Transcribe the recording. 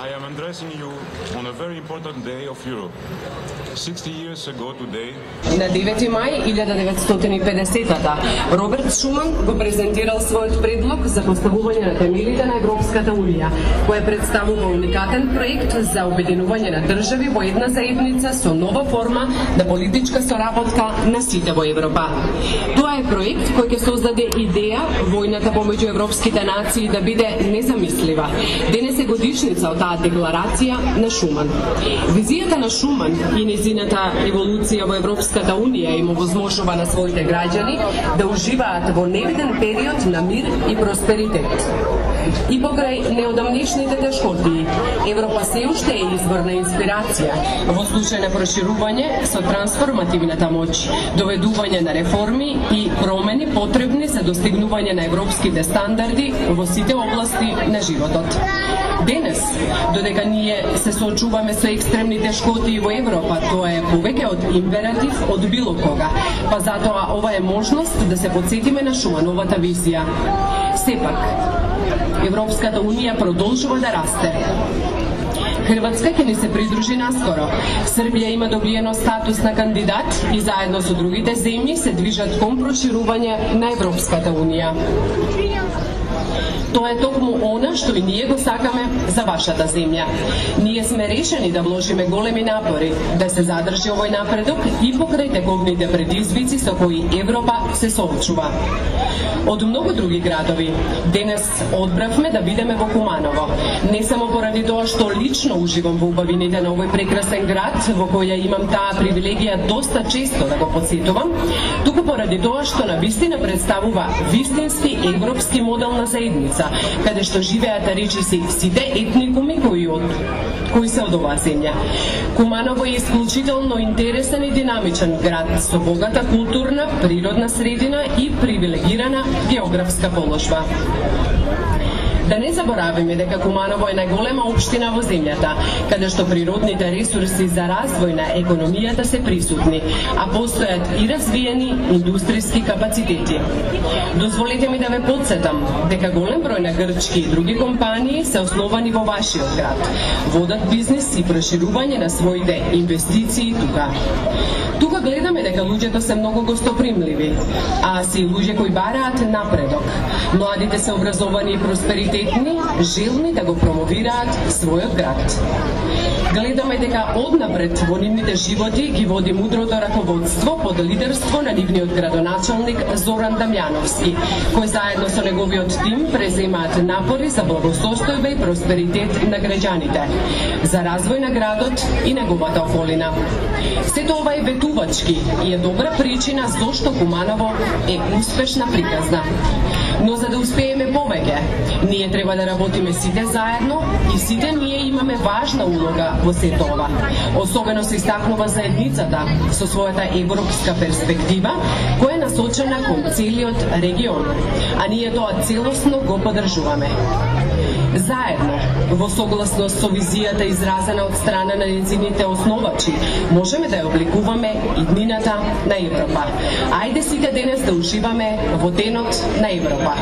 I am addressing you on a very important day of Europe. 60 years ago today, на 9 мај 1950-та, Роберт Шуман го презентирал својот предлог за поставување на темелите на Европската унија, која представува уникатен проект за обединување на држави во една заедница со нова форма на политичка соработка на сите во Европа. Тоа е проект кој ќе создаде идеја војната помеѓу европските нации да биде незамислива. Денес е годишница од таа декларација на Шуман. Визијата на Шуман и незината еволуција во Европската унија им овозможува на своите граѓани да уживаат во невиден период на мир и просперитет. И покрај неодамнешните тешкоти, Европа се уште е извор на инспирација во случај на проширување со трансформативната моќ, доведување на реформи и промени потребни за достигнување на европските стандарди во сите области на животот. Денес, додека ние се соочуваме со екстремни тешкоти во Европа, тоа е повеќе од императив од било кога, па затоа ова е можност да се потсетиме на Шумановата визија. Сепак, Европската унија продолжува да расте. Хрватска ќе ни се придружи наскоро. Србија има добиено статус на кандидат и заедно со другите земји се движат кон проширување на Европската унија. Тоа е токму она што и ние го сакаме за вашата земја. Ние сме решени да вложиме големи напори да се задржи овој напредок и покрај тековните предизвици со кои Европа се соочува. Од многу други градови, денес одбравме да бидеме во Куманово. Не само поради тоа што лично уживам во убавините на овој прекрасен град, во која имам таа привилегија доста често да го подсетувам, туку поради тоа што на вистина представува вистински европски модел на заедница, каде што живеат речиси сите етникуми кои се од оваа земја. Куманово е исклучително интересен и динамичен град со богата културна, природна средина и привилегирана географска положба. Да не заборавиме дека Куманово е најголема општина во земјата, каде што природните ресурси за развој на економијата се присутни, а постојат и развиени индустријски капацитети. Дозволете ми да ве потсетам дека голем број на грчки и други компании се основани во вашиот град, водат бизнис и проширување на своите инвестиции тука. Тука гледаме дека луѓето се многу гостопримливи, а се и луѓе кои бараат напредок. Младите се образовани и просперитетни, желни да го промовираат својот град. Гледаме дека однапред во нивните животи ги води мудрото раководство под лидерство на нивниот градоначалник Зоран Дамјановски, кој заедно со неговиот тим преземаат напори за благосостојба и просперитет на граѓаните, за развој на градот и неговата околина. Сето ова е ветувачки и е добра причина зошто Куманово е успешна приказна. Но за да успееме повеќе, ние треба да работиме сите заедно и сите ние имаме важна улога во сето ова. Особено се истакнува заедницата со својата европска перспектива, која е насочена кон целиот регион, а ние тоа целосно го поддржуваме. Заедно, во согласност со визијата изразена од страна на нејзините основачи, можеме да ја обликуваме иднината на Европа. Ајде сите денес да уживаме во денот на Европа.